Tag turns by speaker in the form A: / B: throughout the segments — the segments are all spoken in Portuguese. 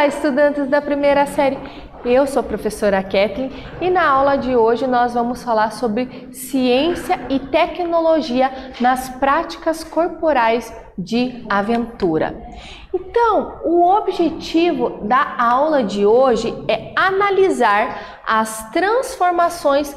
A: Olá, estudantes da primeira série. Eu sou a professora Kathleen e na aula de hoje nós vamos falar sobre ciência e tecnologia nas práticas corporais de aventura. Então, o objetivo da aula de hoje é analisar as transformações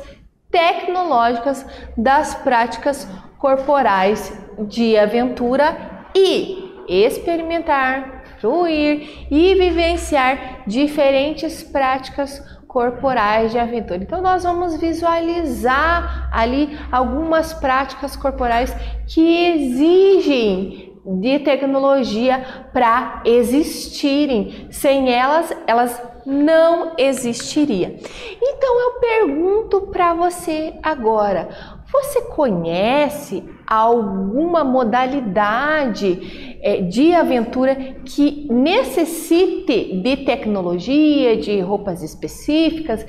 A: tecnológicas das práticas corporais de aventura e experimentar, fruir e vivenciar diferentes práticas corporais de aventura. Então nós vamos visualizar ali algumas práticas corporais que exigem de tecnologia para existirem. Sem elas, elas não existiriam. Então eu pergunto para você agora, você conhece alguma modalidade de aventura que necessite de tecnologia, de roupas específicas,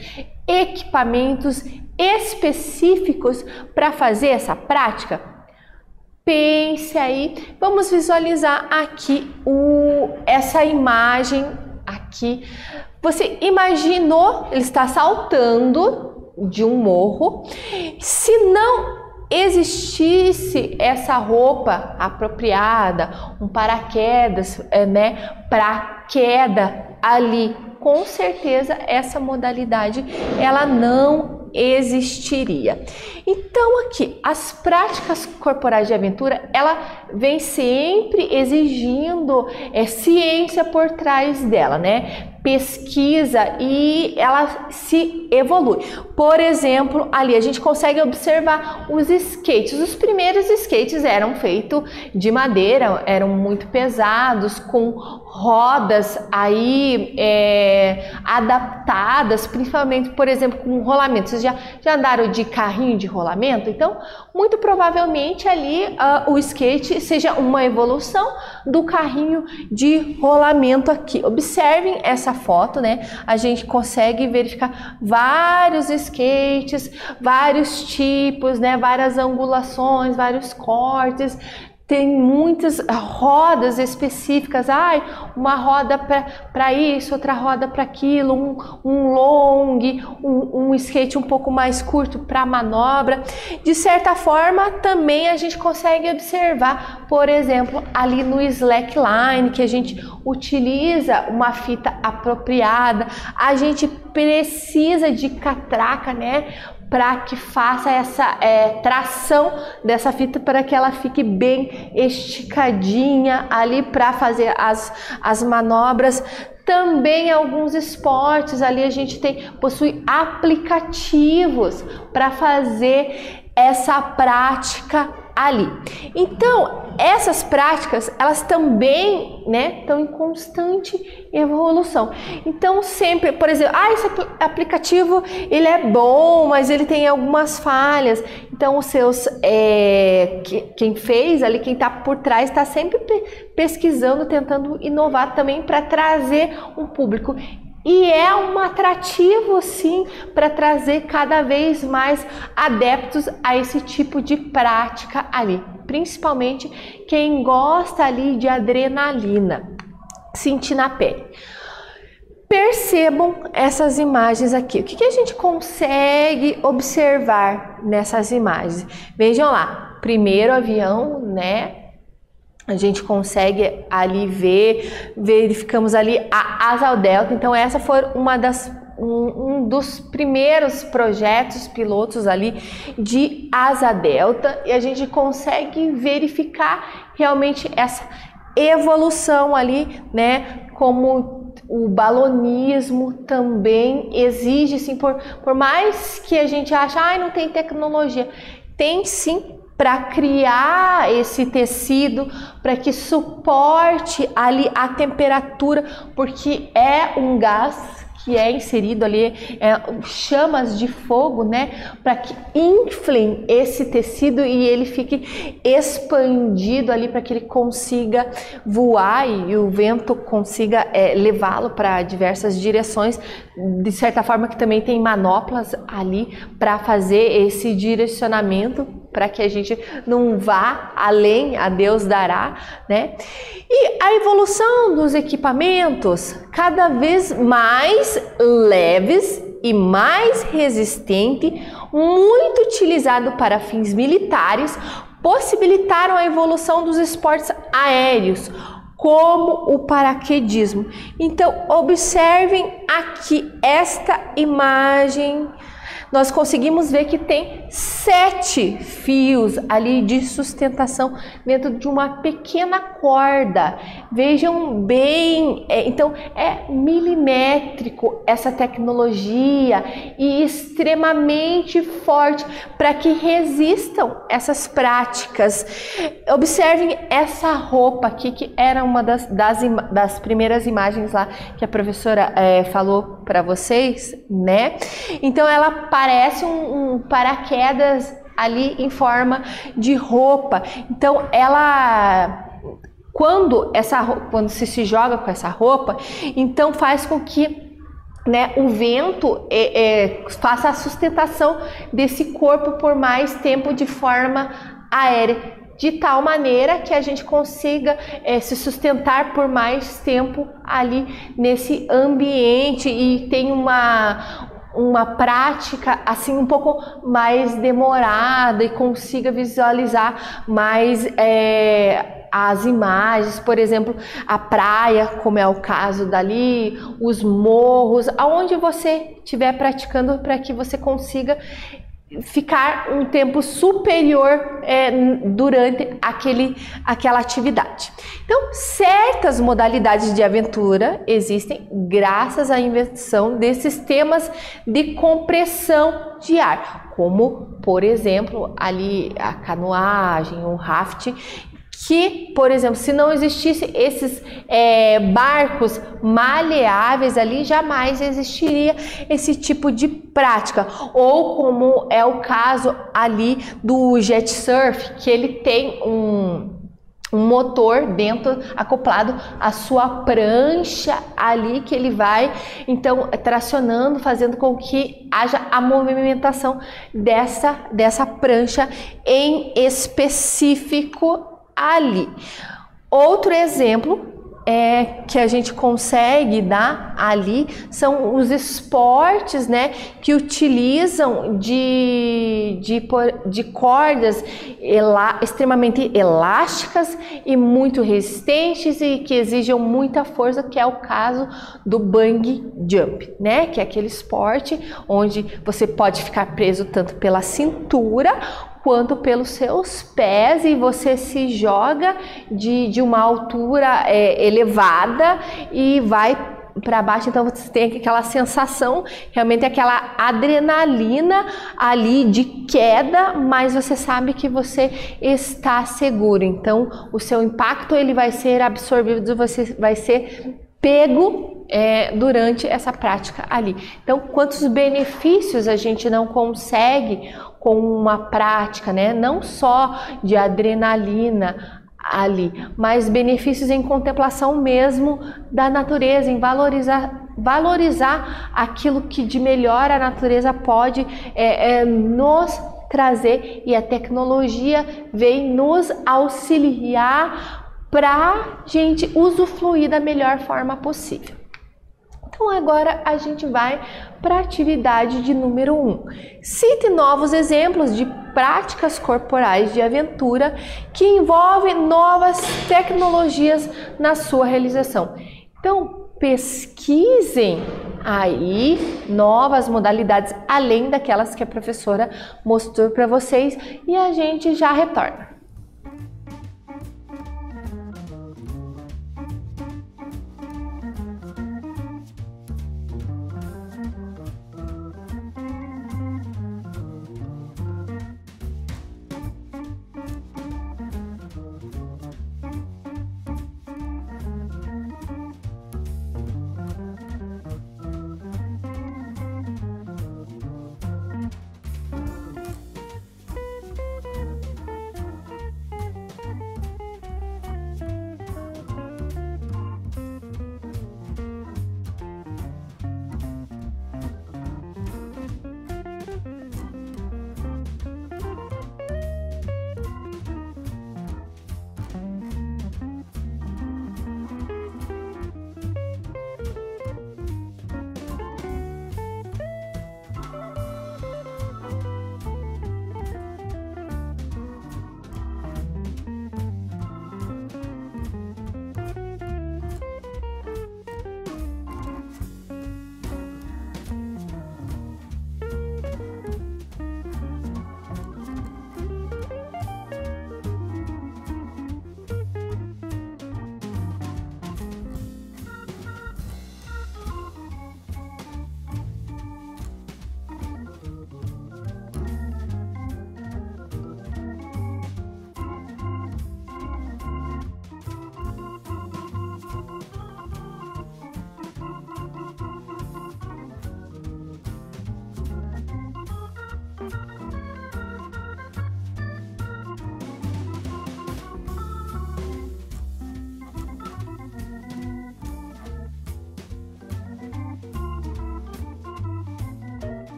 A: equipamentos específicos para fazer essa prática? Pense aí, vamos visualizar aqui essa imagem aqui. Você imaginou, ele está saltando de um morro. Se não existisse essa roupa apropriada, um paraquedas, para queda ali, com certeza essa modalidade ela não existiria. Então aqui, as práticas corporais de aventura, ela vem sempre exigindo ciência por trás dela, né? Pesquisa, e ela se evolui. Por exemplo, ali a gente consegue observar os skates. Os primeiros skates eram feitos de madeira, eram muito pesados, com rodas aí adaptadas, principalmente, por exemplo, com rolamento. Vocês já andaram de carrinho de rolamento? Então, muito provavelmente ali o skate seja uma evolução do carrinho de rolamento aqui. Observem essa foto, né? A gente consegue verificar vários skates, vários tipos, né? Várias angulações, vários cortes. Tem muitas rodas específicas, uma roda para isso, outra roda para aquilo, um long, um skate um pouco mais curto para manobra. De certa forma, também a gente consegue observar, por exemplo, ali no slackline, que a gente utiliza uma fita apropriada, a gente precisa de catraca, né? Para que faça essa tração dessa fita para que ela fique bem esticadinha ali para fazer as manobras. Também alguns esportes ali a gente possui aplicativos para fazer essa prática ali. Então, essas práticas, elas também, né, estão em constante evolução. Então, sempre, por exemplo, esse aplicativo, ele é bom, mas ele tem algumas falhas. Então, os seus, quem fez ali, quem está por trás, está sempre pesquisando, tentando inovar também para trazer um público. E é um atrativo, sim, para trazer cada vez mais adeptos a esse tipo de prática ali. Principalmente quem gosta ali de adrenalina, sentir na pele. Percebam essas imagens aqui. O que a gente consegue observar nessas imagens? Vejam lá, primeiro avião, né? A gente consegue ali verificamos ali a asa delta. Então essa foi um dos primeiros projetos pilotos ali de asa delta, e a gente consegue verificar realmente essa evolução ali, né? Como o balonismo também exige, sim, por mais que a gente ache, não tem tecnologia, tem sim, para criar esse tecido, para que suporte ali a temperatura, porque é um gás que é inserido ali, chamas de fogo, né, para que inflem esse tecido e ele fique expandido ali, para que ele consiga voar e o vento consiga levá-lo para diversas direções. De certa forma que também tem manoplas ali para fazer esse direcionamento. para que a gente não vá além, a Deus dará, né? E a evolução dos equipamentos cada vez mais leves e mais resistente, muito utilizado para fins militares, possibilitaram a evolução dos esportes aéreos, como o paraquedismo. Então, observem aqui esta imagem. Nós conseguimos ver que tem 7 fios ali de sustentação dentro de uma pequena corda. Vejam bem, então é milimétrico essa tecnologia e extremamente forte para que resistam essas práticas. Observem essa roupa aqui, que era uma das primeiras imagens lá que a professora falou para vocês, né? Então ela parece um paraquedas ali em forma de roupa. Então ela, quando se joga com essa roupa, então faz com que, né, o vento faça a sustentação desse corpo por mais tempo de forma aérea, de tal maneira que a gente consiga se sustentar por mais tempo ali nesse ambiente e tem uma prática assim um pouco mais demorada e consiga visualizar mais as imagens, por exemplo, a praia, como é o caso dali, os morros, aonde você estiver praticando, para que você consiga ficar um tempo superior durante aquela atividade. Então, certas modalidades de aventura existem graças à invenção desses sistemas de compressão de ar, como, por exemplo, ali a canoagem, o raft, que, por exemplo, se não existisse esses barcos maleáveis ali, jamais existiria esse tipo de prática. Ou como é o caso ali do jet surf, que ele tem um motor dentro, acoplado à sua prancha ali, que ele vai então tracionando, fazendo com que haja a movimentação dessa prancha em específico ali. Outro exemplo que a gente consegue dar ali são os esportes, né, que utilizam de cordas extremamente elásticas e muito resistentes e que exigem muita força, que é o caso do bungee jump, né, que é aquele esporte onde você pode ficar preso tanto pela cintura quanto pelos seus pés e você se joga de uma altura elevada e vai para baixo. Então você tem aquela sensação, realmente aquela adrenalina ali de queda, mas você sabe que você está seguro. Então o seu impacto ele vai ser absorvido, você vai ser pego durante essa prática ali. Então, quantos benefícios a gente não consegue com uma prática, né? Não só de adrenalina ali, mas benefícios em contemplação mesmo da natureza, em valorizar aquilo que de melhor a natureza pode nos trazer, e a tecnologia vem nos auxiliar para gente usufruir da melhor forma possível. Então agora a gente vai para a atividade de número 1. Cite novos exemplos de práticas corporais de aventura que envolvem novas tecnologias na sua realização. Então pesquisem aí novas modalidades além daquelas que a professora mostrou para vocês e a gente já retorna.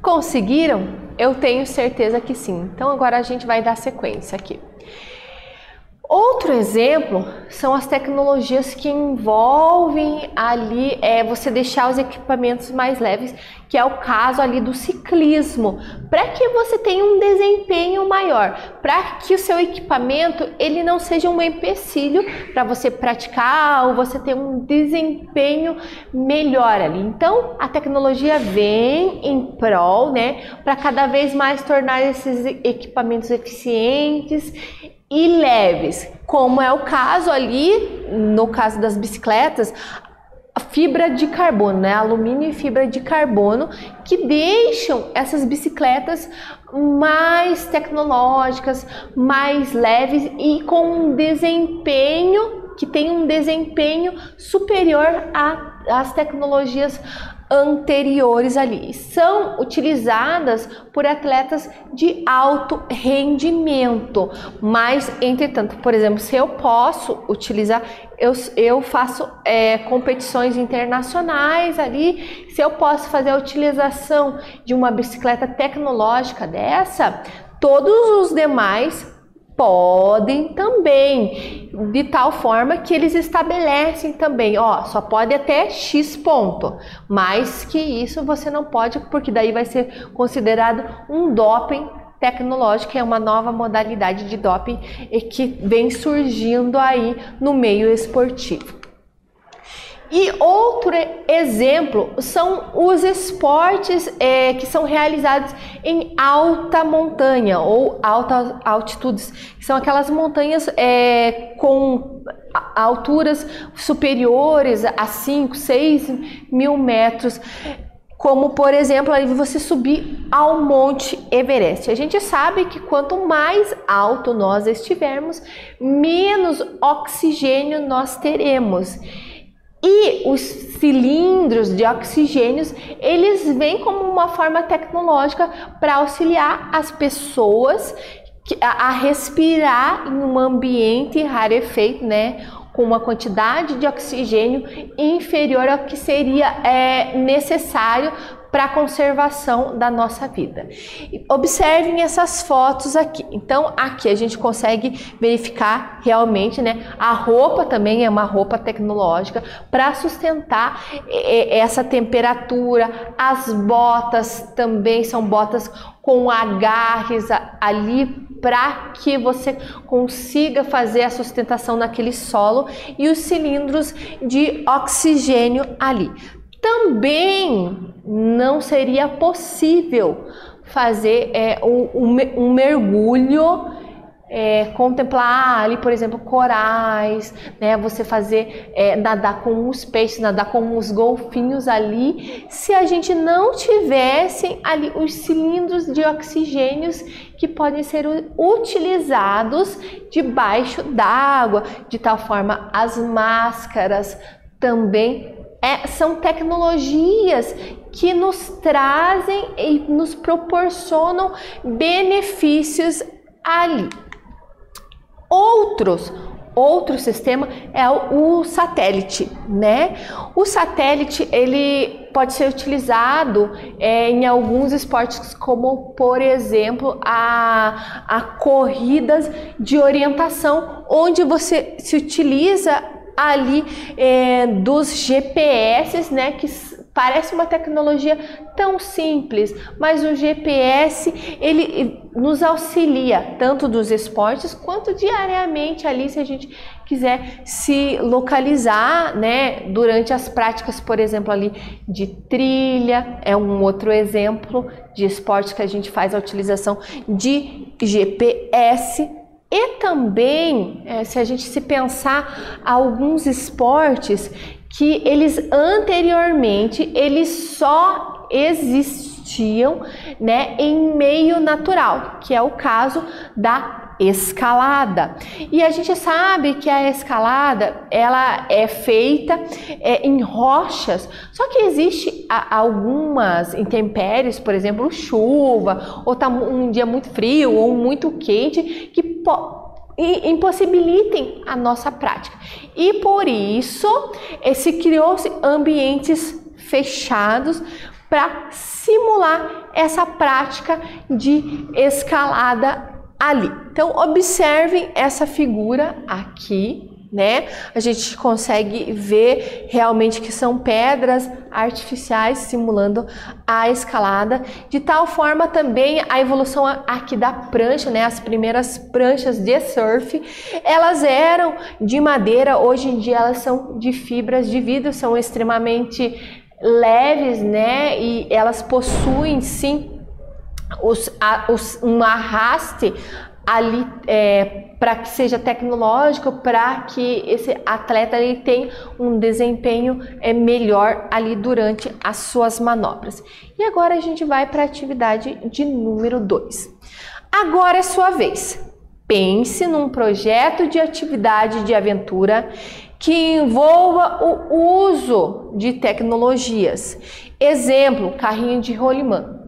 A: Conseguiram? Eu tenho certeza que sim. Então agora a gente vai dar sequência aqui. Outro exemplo são as tecnologias que envolvem ali você deixar os equipamentos mais leves, que é o caso ali do ciclismo, para que você tenha um desempenho maior, para que o seu equipamento ele não seja um empecilho para você praticar ou você ter um desempenho melhor ali. Então a tecnologia vem em prol, né, para cada vez mais tornar esses equipamentos eficientes e leves, como é o caso ali, no caso das bicicletas, a fibra de carbono, né? Alumínio e fibra de carbono, que deixam essas bicicletas mais tecnológicas, mais leves e com um desempenho, que tem um desempenho superior às tecnologias anteriores ali. São utilizadas por atletas de alto rendimento, mas entretanto, por exemplo, se eu posso utilizar, eu faço competições internacionais ali, se eu posso fazer a utilização de uma bicicleta tecnológica dessa, todos os demais podem também, de tal forma que eles estabelecem também, só pode até X ponto, mais que isso você não pode, porque daí vai ser considerado um doping tecnológico, é uma nova modalidade de doping que vem surgindo aí no meio esportivo. E outro exemplo são os esportes que são realizados em alta montanha ou altas altitudes, que são aquelas montanhas com alturas superiores a 5, 6 mil metros, como por exemplo aí você subir ao Monte Everest. A gente sabe que quanto mais alto nós estivermos, menos oxigênio nós teremos. E os cilindros de oxigênio, eles vêm como uma forma tecnológica para auxiliar as pessoas a respirar em um ambiente rarefeito, né, com uma quantidade de oxigênio inferior ao que seria necessário para a conservação da nossa vida. Observem essas fotos aqui. Então, aqui a gente consegue verificar realmente, né? A roupa também é uma roupa tecnológica para sustentar essa temperatura. As botas também são botas com agarres ali para que você consiga fazer a sustentação naquele solo, e os cilindros de oxigênio ali. Também não seria possível fazer um mergulho, contemplar ali, por exemplo, corais, né? Você fazer nadar com os peixes, nadar com os golfinhos ali, se a gente não tivesse ali os cilindros de oxigênios que podem ser utilizados debaixo d'água, de tal forma as máscaras também são tecnologias que nos trazem e nos proporcionam benefícios ali. Outro sistema é o satélite, né? O satélite ele pode ser utilizado em alguns esportes, como por exemplo a corridas de orientação, onde você se utiliza ali dos GPS, né, que parece uma tecnologia tão simples, mas o GPS ele nos auxilia tanto dos esportes quanto diariamente ali, se a gente quiser se localizar, né, durante as práticas, por exemplo, ali de trilha, é um outro exemplo de esporte que a gente faz a utilização de GPS. E também, se a gente se pensar alguns esportes que eles anteriormente eles só existiam, né, em meio natural, que é o caso da escalada. E a gente sabe que a escalada ela é feita em rochas, só que existe algumas intempéries, por exemplo, chuva, ou tá um dia muito frio ou muito quente, que impossibilitem a nossa prática. E por isso se criou-se ambientes fechados para simular essa prática de escalada ali. Então, observem essa figura aqui, né? A gente consegue ver realmente que são pedras artificiais simulando a escalada, de tal forma também a evolução aqui da prancha, né? As primeiras pranchas de surf, elas eram de madeira, hoje em dia elas são de fibras de vidro, são extremamente leves, né? E elas possuem sim um arraste ali para que seja tecnológico, para que esse atleta ele tenha um desempenho melhor ali durante as suas manobras. E agora a gente vai para a atividade de número 2. Agora é sua vez. Pense num projeto de atividade de aventura que envolva o uso de tecnologias. Exemplo, carrinho de rolimã.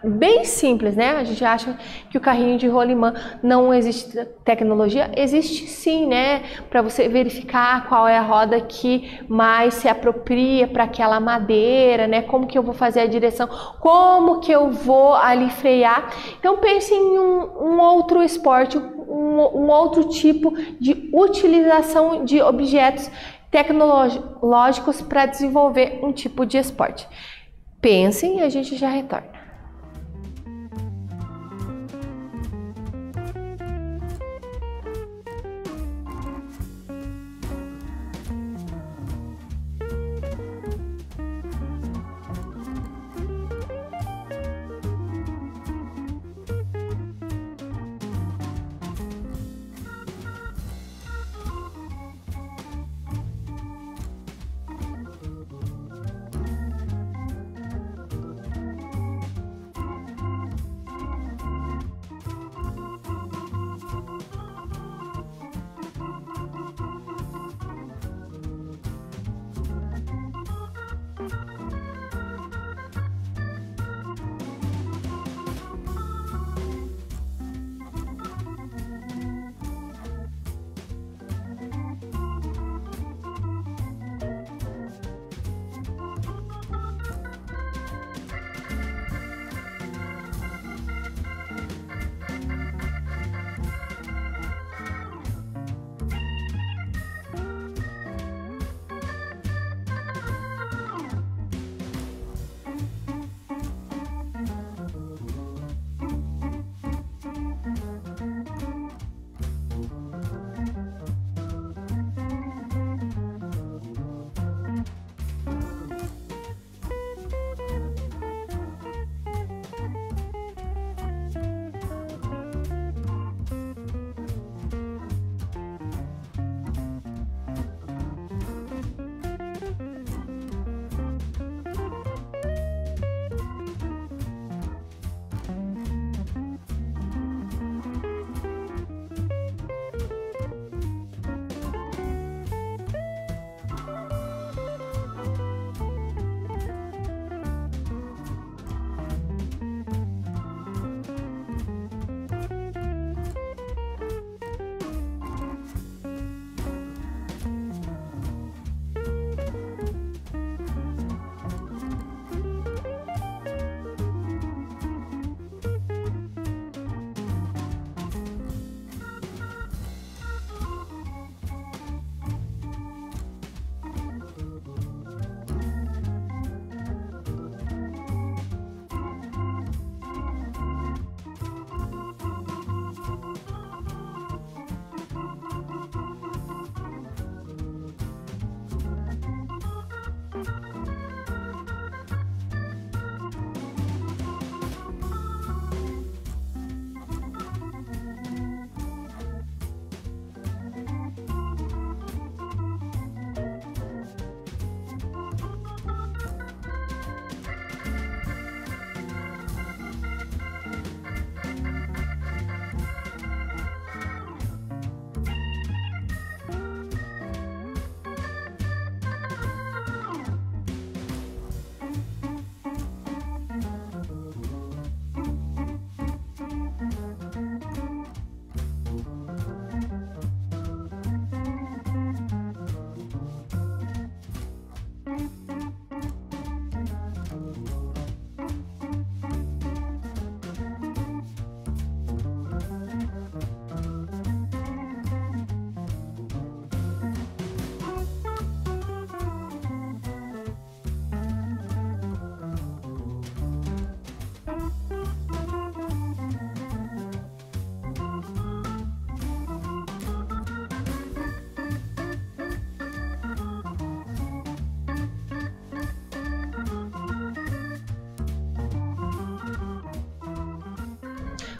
A: Bem simples, né? A gente acha que o carrinho de rolimã não existe tecnologia. Existe sim, né? Para você verificar qual é a roda que mais se apropria para aquela madeira, né? Como que eu vou fazer a direção, como que eu vou ali frear. Então pense em um outro esporte, um outro tipo de utilização de objetos tecnológicos para desenvolver um tipo de esporte. Pensem e a gente já retorna.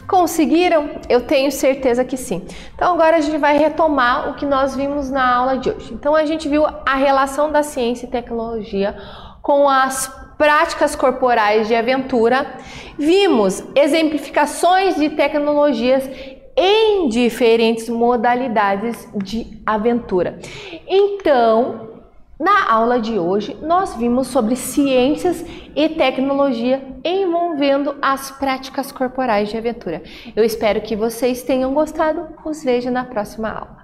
A: Conseguiram? Eu tenho certeza que sim. Então agora a gente vai retomar o que nós vimos na aula de hoje. Então a gente viu a relação da ciência e tecnologia com as práticas corporais de aventura. Vimos exemplificações de tecnologias em diferentes modalidades de aventura. Então, na aula de hoje, nós vimos sobre ciências e tecnologia envolvendo as práticas corporais de aventura. Eu espero que vocês tenham gostado. Os vejo na próxima aula.